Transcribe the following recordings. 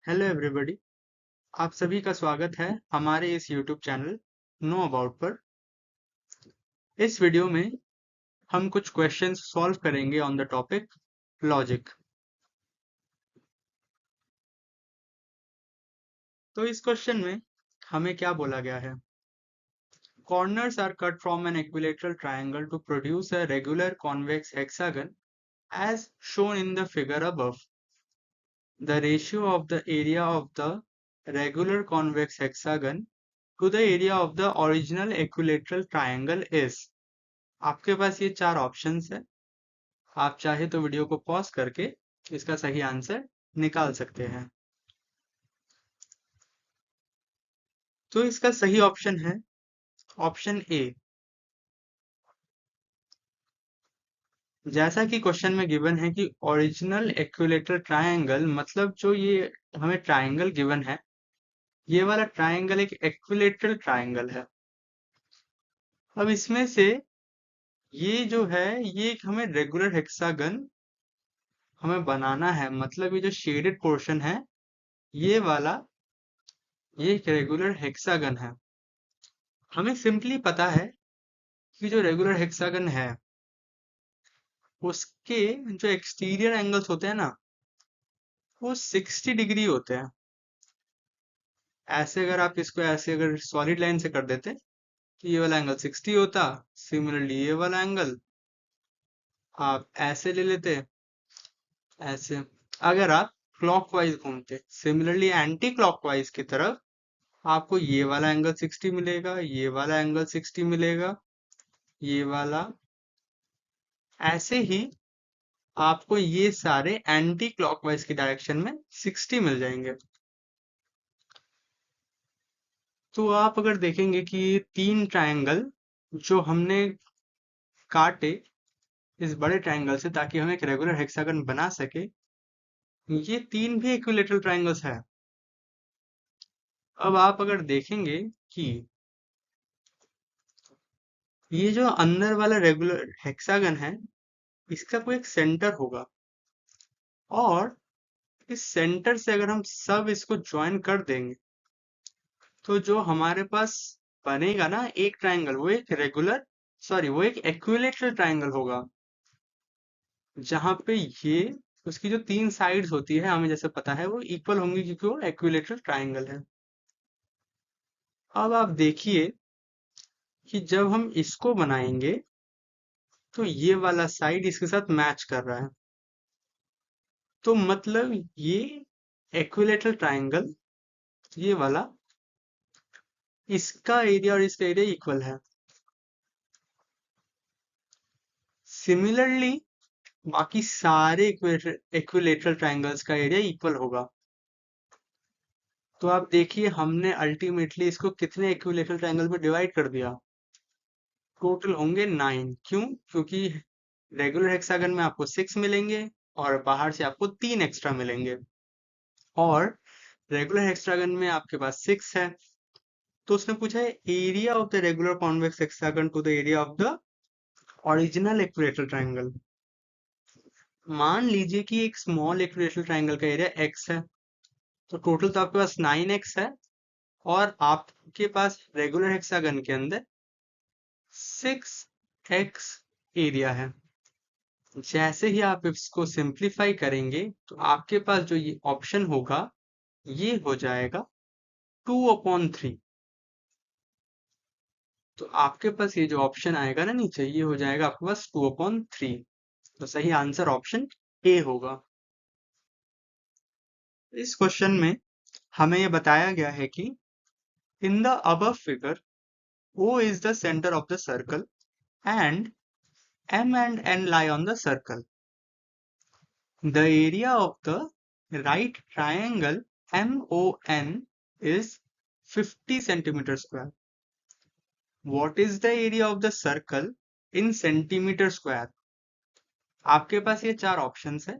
Hello everybody. आप सभी का स्वागत है हमारे इस यूट्यूब चैनल नो अबाउट पर। इस वीडियो में हम कुछ क्वेश्चंस सॉल्व करेंगे ऑन द टॉपिक लॉजिक। तो इस क्वेश्चन में हमें क्या बोला गया है? Corners are cut from an equilateral triangle to produce a regular convex hexagon as shown in the figure above. The ratio of the area of the regular convex hexagon to the area of the original equilateral triangle is। आपके पास ये चार options है। आप चाहे तो video को pause करके इसका सही आंसर निकाल सकते हैं। तो इसका सही ऑप्शन है ऑप्शन ए। जैसा कि क्वेश्चन में गिवन है कि ओरिजिनल इक्विलेटरल ट्रायंगल, मतलब जो ये हमें ट्रायंगल गिवन है, ये वाला ट्रायंगल एक इक्विलेटरल ट्रायंगल है। अब इसमें से ये जो है, ये एक हमें रेगुलर हेक्सागन हमें बनाना है। मतलब ये जो शेडेड पोर्शन है, ये वाला ये एक रेगुलर हेक्सागन है। हमें सिंपली पता है कि जो रेगुलर हेक्सागन है उसके जो एक्सटीरियर एंगल्स होते हैं ना, वो 60 डिग्री होते हैं। ऐसे अगर आप इसको ऐसे अगर सॉलिड लाइन से कर देते तो ये वाला एंगल 60 होता। सिमिलरली ये वाला एंगल आप ऐसे ले लेते, ऐसे। अगर आप क्लॉकवाइज घूमते, सिमिलरली एंटी क्लॉकवाइज की तरफ, आपको ये वाला एंगल 60 मिलेगा, ये वाला एंगल 60 मिलेगा, ये वाला। ऐसे ही आपको ये सारे एंटी क्लॉकवाइज की डायरेक्शन में 60 मिल जाएंगे। तो आप अगर देखेंगे कि ये तीन ट्रायंगल जो हमने काटे इस बड़े ट्रायंगल से ताकि हम एक रेगुलर हेक्सागन बना सके, ये तीन भी इक्विलेटरल ट्रायंगल्स है। अब आप अगर देखेंगे कि ये जो अंदर वाला रेगुलर हेक्सागन है, इसका कोई एक सेंटर होगा, और इस सेंटर से अगर हम सब इसको ज्वाइन कर देंगे तो जो हमारे पास बनेगा ना एक ट्रायंगल, वो एक रेगुलर सॉरी वो एक इक्विलेटरल ट्रायंगल होगा। जहां पे ये उसकी जो तीन साइड्स होती है, हमें जैसे पता है, वो इक्वल होंगी क्योंकि वो इक्विलेटरल ट्रायंगल है। अब आप देखिए कि जब हम इसको बनाएंगे तो ये वाला साइड इसके साथ मैच कर रहा है। तो मतलब ये इक्विलेटरल ट्रायंगल, ये वाला, इसका एरिया और इसका एरिया इक्वल है। सिमिलरली बाकी सारे इक्विलेटरल ट्रायंगल्स का एरिया इक्वल होगा। तो आप देखिए हमने अल्टीमेटली इसको कितने इक्विलेटरल ट्रायंगल में डिवाइड कर दिया। टोटल होंगे 9। क्यों? क्योंकि रेगुलर हेक्सागन में आपको 6 मिलेंगे और बाहर से आपको 3 एक्स्ट्रा मिलेंगे, और रेगुलर हेक्सागन में आपके पास 6 है। तो उसने पूछा है area of the regular convex hexagon to the area of the original equilateral triangle. मान लीजिए कि एक स्मॉल इक्विलेटरल ट्रायंगल का एरिया x है, तो टोटल तो आपके पास 9x है, और आपके पास रेगुलर हेक्सागन के अंदर 6x एरिया है। जैसे ही आप इसको सिंप्लीफाई करेंगे तो आपके पास जो ये ऑप्शन होगा, ये हो जाएगा 2/3। तो आपके पास ये जो ऑप्शन आएगा ना नीचे, ये हो जाएगा आपके पास 2/3। तो सही आंसर ऑप्शन ए होगा। इस क्वेश्चन में हमें ये बताया गया है कि in the above figure O is the center of the circle and M and N lie on the circle. The area of the right triangle MON is 50 centimeter square. What is the area of the circle in centimeter square? आपके पास ये चार options है।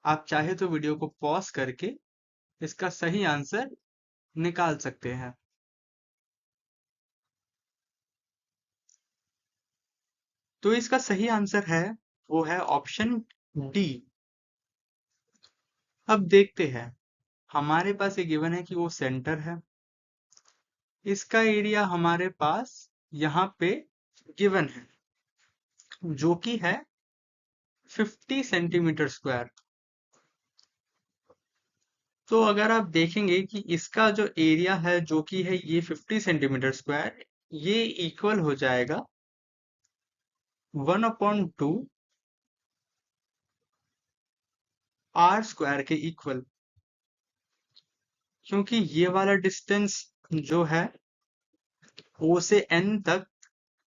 आप चाहे तो video को pause करके इसका सही आंसर निकाल सकते हैं। तो इसका सही आंसर है, वो है ऑप्शन डी। अब देखते हैं हमारे पास ये गिवन है कि वो सेंटर है। इसका एरिया हमारे पास यहाँ पे गिवन है, जो कि है 50 सेंटीमीटर स्क्वायर। तो अगर आप देखेंगे कि इसका जो एरिया है जो कि है ये 50 सेंटीमीटर स्क्वायर, ये इक्वल हो जाएगा 1/2 आर स्क्वायर के इक्वल, क्योंकि ये वाला डिस्टेंस जो है O से N तक,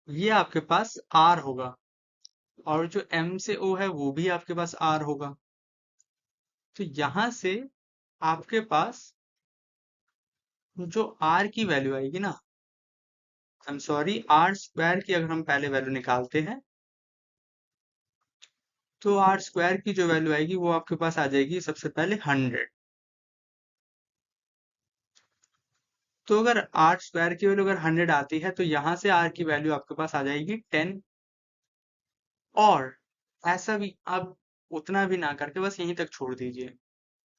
ये आपके पास R होगा, और जो M से O है वो भी आपके पास R होगा। तो यहां से आपके पास जो R की वैल्यू आएगी ना, I am sorry, R square की अगर हम पहले वैल्यू निकालते हैं तो आर स्क्वायर की जो वैल्यू आएगी वो आपके पास आ जाएगी सबसे पहले 100। तो अगर आर स्क्वायर की वैल्यू अगर 100 आती है तो यहाँ से आर की वैल्यू आपके पास आ जाएगी 10। और ऐसा भी आप उतना भी ना करके बस यहीं तक छोड़ दीजिए।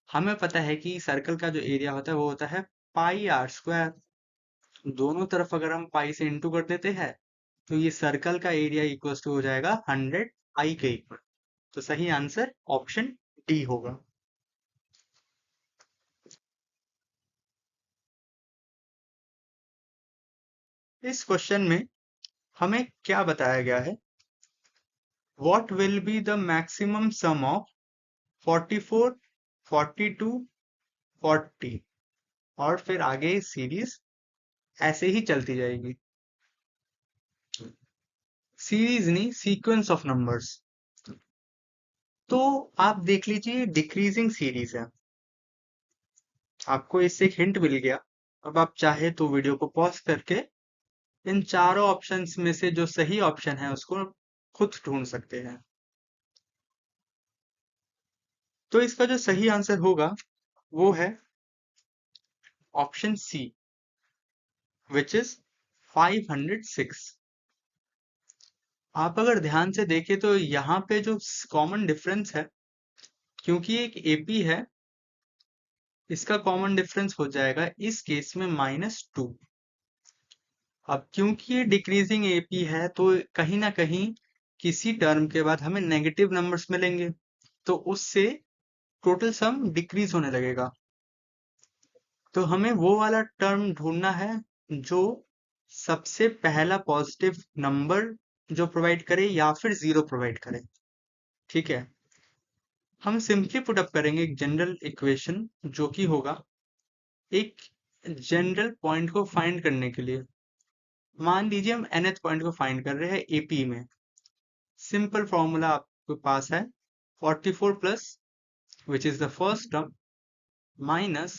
हमें पता है कि सर्कल का जो एरिया होता है वो होता है पाई आर स्क्वायर। दोनों तरफ अगर हम पाई से इंटू कर देते हैं तो ये सर्कल का एरिया इक्वल्स टू हो जाएगा 100 पाई के इक्वल। तो सही आंसर ऑप्शन डी होगा। इस क्वेश्चन में हमें क्या बताया गया है? What will be the maximum sum of 44, 42, 40? और फिर आगे सीरीज ऐसे ही चलती जाएगी। सीरीज नहीं, सीक्वेंस ऑफ नंबर्स। तो आप देख लीजिए डिक्रीजिंग सीरीज है। आपको इससे एक हिंट मिल गया। अब आप चाहे तो वीडियो को पॉज करके इन चारों ऑप्शंस में से जो सही ऑप्शन है उसको खुद ढूंढ सकते हैं। तो इसका जो सही आंसर होगा वो है ऑप्शन सी, विच इज 506। आप अगर ध्यान से देखें तो यहाँ पे जो कॉमन डिफरेंस है, क्योंकि एक एपी है, इसका कॉमन डिफरेंस हो जाएगा इस केस में -2। अब क्योंकि ये डिक्रीजिंग एपी है तो कहीं ना कहीं किसी टर्म के बाद हमें नेगेटिव नंबर्स मिलेंगे, तो उससे टोटल सम डिक्रीज होने लगेगा। तो हमें वो वाला टर्म ढूंढना है जो सबसे पहला पॉजिटिव नंबर जो प्रोवाइड करे या फिर जीरो प्रोवाइड करे। ठीक है, हम सिंपली पुट अप करेंगे एक जनरल इक्वेशन जो कि होगा एक जनरल पॉइंट को फाइंड करने के लिए। मान लीजिए हम nth पॉइंट को फाइंड कर रहे हैं एपी में। सिंपल फॉर्मूला आपके पास है 44 plus which is the first term minus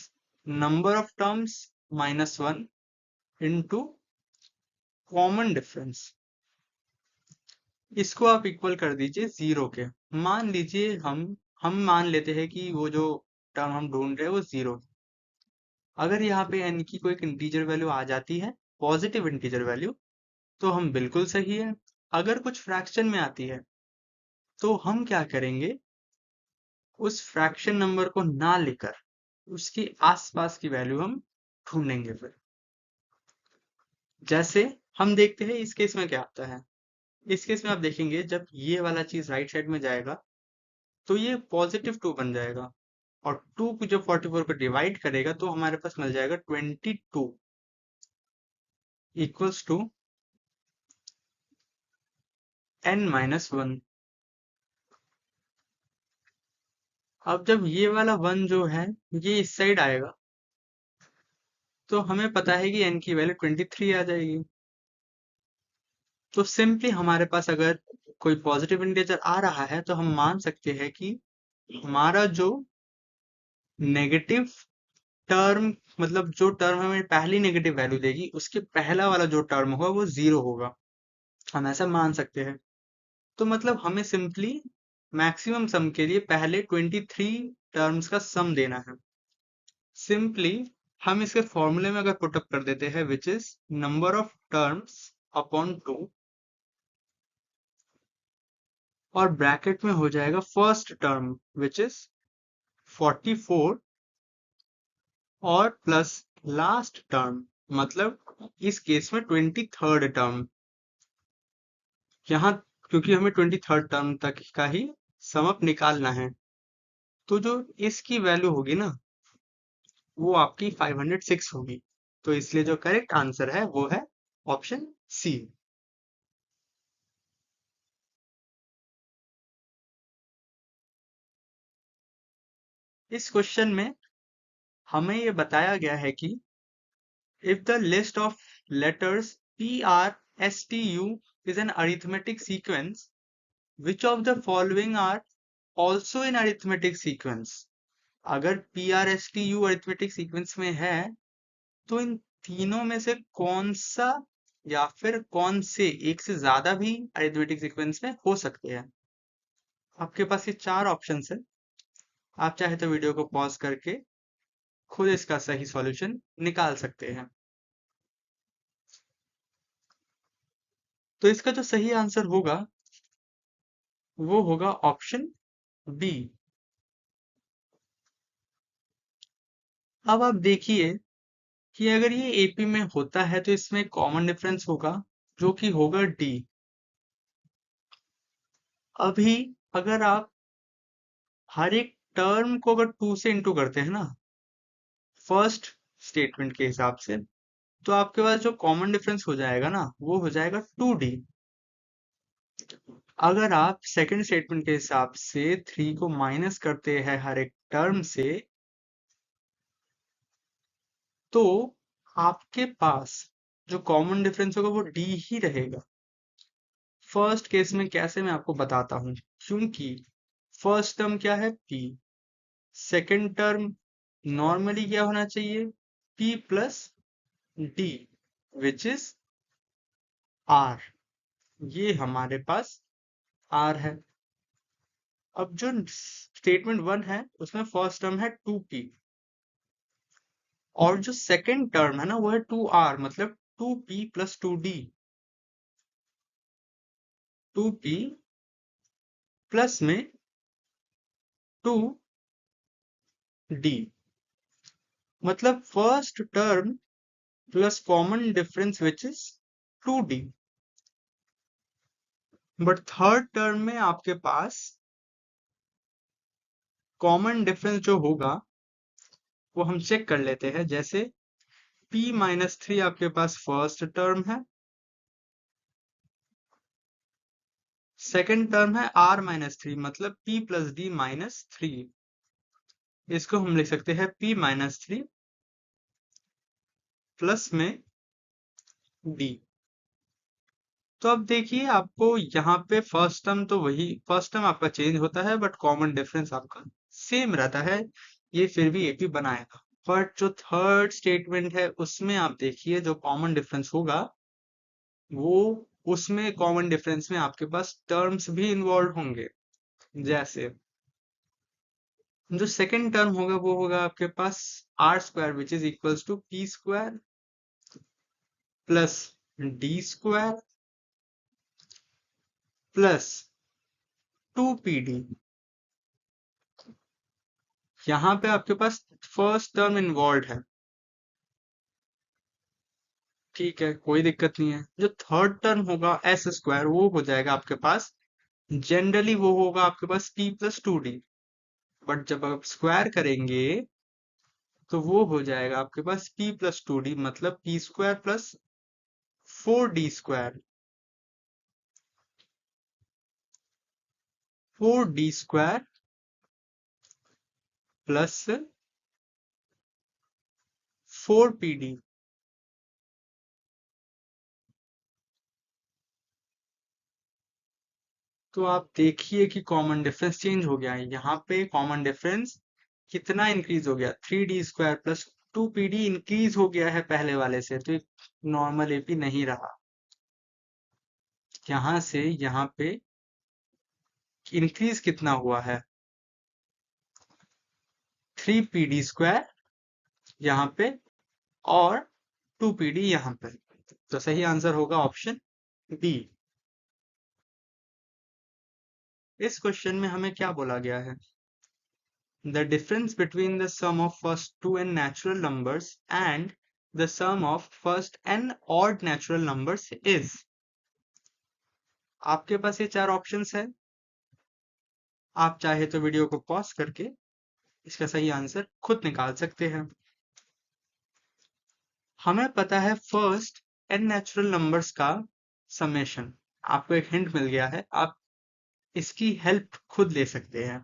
number of terms -1 into common difference. इसको आप इक्वल कर दीजिए 0 के। मान लीजिए हम मान लेते हैं कि वो जो टर्म हम ढूंढ रहे हैं वो 0। अगर यहाँ पे n की कोई इंटीजर वैल्यू आ जाती है, पॉजिटिव इंटीजर वैल्यू, तो हम बिल्कुल सही है। अगर कुछ फ्रैक्शन में आती है तो हम क्या करेंगे, उस फ्रैक्शन नंबर को ना लेकर उसके आसपास की वैल्यू हम ढूंढेंगे। फिर जैसे हम देखते हैं इस केस में क्या आता है। इस केस में आप देखेंगे जब ये वाला चीज राइट साइड में जाएगा तो ये +2 बन जाएगा, और 2 को जब 44 पे डिवाइड करेगा तो हमारे पास मिल जाएगा 22 इक्वल्स टू n-1। अब जब ये वाला 1 जो है ये इस साइड आएगा तो हमें पता है कि n की वैल्यू 23 आ जाएगी। तो सिंपली हमारे पास अगर कोई पॉजिटिव इंटीजर आ रहा है तो हम मान सकते हैं कि हमारा जो नेगेटिव टर्म, मतलब जो टर्म हमें पहली नेगेटिव वैल्यू देगी उसके पहला वाला जो टर्म होगा वो 0 होगा। हम ऐसा मान सकते हैं। तो मतलब हमें सिंपली मैक्सिमम सम के लिए पहले 23 टर्म्स का सम देना है। सिंपली हम इसके फॉर्मूले में अगर पुटअप कर देते हैं which is number of terms upon 2, और ब्रैकेट में हो जाएगा फर्स्ट टर्म विच इज 44 और प्लस लास्ट टर्म, मतलब इस केस में 23rd टर्म। यहाँ क्योंकि हमें 23rd टर्म तक का ही सम अप निकालना है, तो जो इसकी वैल्यू होगी ना, वो आपकी 506 होगी। तो इसलिए जो करेक्ट आंसर है वो है ऑप्शन सी। इस क्वेश्चन में हमें ये बताया गया है कि if the list of letters P, R, S, T, U is an arithmetic sequence, which of the following are also in arithmetic sequence? अगर P, R, S, T, U arithmetic sequence में है, तो इन तीनों में से कौन सा या फिर कौन से एक से ज्यादा भी arithmetic sequence में हो सकते हैं? आपके पास ये चार ऑप्शंस है। आप चाहे तो वीडियो को पॉज करके खुद इसका सही सॉल्यूशन निकाल सकते हैं। तो इसका जो सही आंसर होगा वो होगा ऑप्शन बी। अब आप देखिए कि अगर ये एपी में होता है तो इसमें कॉमन डिफरेंस होगा जो कि होगा डी। अभी अगर आप हर एक टर्म को अगर 2 से इंटू करते हैं ना फर्स्ट स्टेटमेंट के हिसाब से, तो आपके पास जो कॉमन डिफरेंस हो जाएगा ना वो हो जाएगा 2d। अगर आप सेकंड स्टेटमेंट के हिसाब से 3 को माइनस करते हैं हर एक टर्म से, तो आपके पास जो कॉमन डिफरेंस होगा वो डी ही रहेगा। फर्स्ट केस में कैसे, मैं आपको बताता हूं। क्योंकि फर्स्ट टर्म क्या है, p। सेकंड टर्म नॉर्मली क्या होना चाहिए, p plus D, which is r। ये हमारे पास r है। अब जो स्टेटमेंट 1 है उसमें फर्स्ट टर्म है 2p, और जो सेकंड टर्म है ना वो है 2r, मतलब 2p plus 2d। 2p plus में 2d, मतलब first term plus common difference which is 2d। But third term में आपके पास कॉमन डिफरेंस जो होगा वो हम चेक कर लेते हैं। जैसे p माइनस 3 आपके पास फर्स्ट टर्म है, सेकंड टर्म है r माइनस 3, मतलब p प्लस डी माइनस 3। इसको हम लिख सकते हैं p माइनस 3 प्लस में d। तो अब देखिए आपको यहाँ पे फर्स्ट टर्म तो वही, फर्स्ट टर्म आपका चेंज होता है बट कॉमन डिफरेंस आपका सेम रहता है, ये फिर भी एपी बनाएगा। बट जो थर्ड स्टेटमेंट है उसमें आप देखिए जो कॉमन डिफरेंस होगा वो, उसमें कॉमन डिफरेंस में आपके पास टर्म्स भी इन्वॉल्व होंगे। जैसे जो सेकंड टर्म होगा वो होगा आपके पास R square which is equals to P square plus D square plus 2pd। यहाँ पे आपके पास फर्स्ट टर्म इन्वॉल्व है, ठीक है, कोई दिक्कत नहीं है। जो थर्ड टर्म होगा एस स्क्वायर वो हो जाएगा आपके पास, जनरली वो होगा आपके पास p प्लस 2d, बट जब आप स्क्वायर करेंगे तो वो हो जाएगा आपके पास p प्लस 2d, मतलब p square plus 4d square, 4d square plus 4pd। तो आप देखिए कि कॉमन डिफरेंस चेंज हो गया है। यहाँ पे कॉमन डिफरेंस कितना इंक्रीज हो गया, 3d square plus 2pd increase हो गया है पहले वाले से, तो नॉर्मल एपी नहीं रहा। यहाँ से यहाँ पे इंक्रीज कितना हुआ है, 3pd स्क्वायर यहाँ पे और 2pd यहाँ पे। तो सही आंसर होगा ऑप्शन बी। इस क्वेश्चन में हमें क्या बोला गया है, The difference between the sum of first two n natural numbers and the sum of first n odd natural numbers is। आपके पास ये चार ऑप्शंस है। आप चाहे तो वीडियो को पॉज करके इसका सही आंसर खुद निकाल सकते हैं। हमें पता है फर्स्ट एन नेचुरल नंबर्स का समेशन। आपको एक हिंट मिल गया है, आप इसकी हेल्प खुद ले सकते हैं।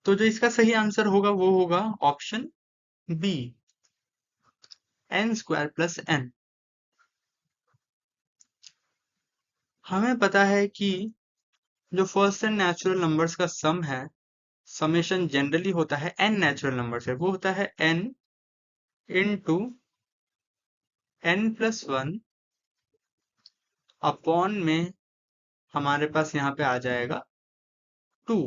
तो जो इसका सही आंसर होगा वो होगा option B, N square plus N. हमें पता है कि जो फर्स्ट एन नेचुरल नंबर्स का सम है, समेशन जनरली होता है एन नेचुरल नंबर से, वो होता है N into N plus one upon में हमारे पास यहाँ पे आ जाएगा 2।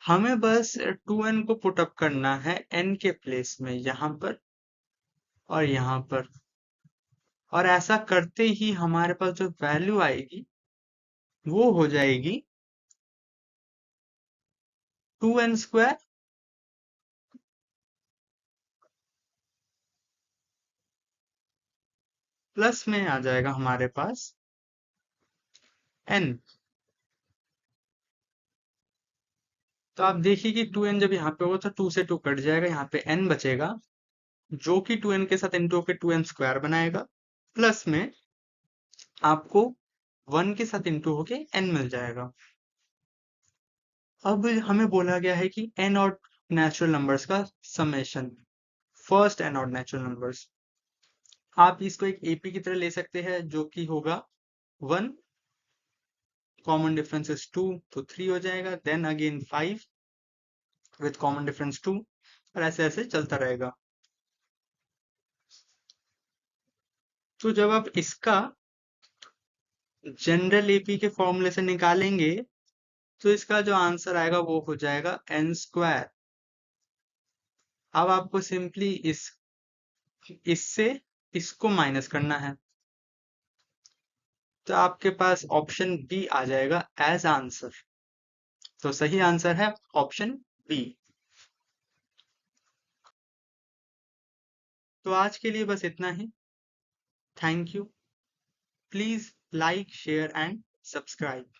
हमें बस 2n को पुट अप करना है n के प्लेस में, यहाँ पर और यहाँ पर, और ऐसा करते ही हमारे पास जो वैल्यू आएगी वो हो जाएगी 2n स्क्वायर प्लस में आ जाएगा हमारे पास n। तो आप देखिए कि 2n जब यहाँ पे होगा तो 2 से 2 कट जाएगा, यहाँ पे n बचेगा जो कि 2n के साथ इंटू होकर 2n स्क्वायर बनाएगा, प्लस में आपको 1 के साथ इंटू होके n मिल जाएगा। अब हमें बोला गया है कि n और नेचुरल नंबर्स का समेशन, फर्स्ट एन और नेचुरल नंबर्स। आप इसको एक एपी की तरह ले सकते हैं जो कि होगा 1, कॉमन डिफरेंस इज 2 तो 3 हो जाएगा, then again 5 with common difference 2, और ऐसे ऐसे चलता रहेगा। तो जब आप इसका जनरल एपी के फॉर्मूले से निकालेंगे तो इसका जो आंसर आएगा वो हो जाएगा एन स्क्वायर। अब आपको सिंपली इससे इसको माइनस करना है, तो आपके पास ऑप्शन बी आ जाएगा एज आंसर। तो सही आंसर है ऑप्शन बी। तो आज के लिए बस इतना ही। Thank you. Please like, share and subscribe.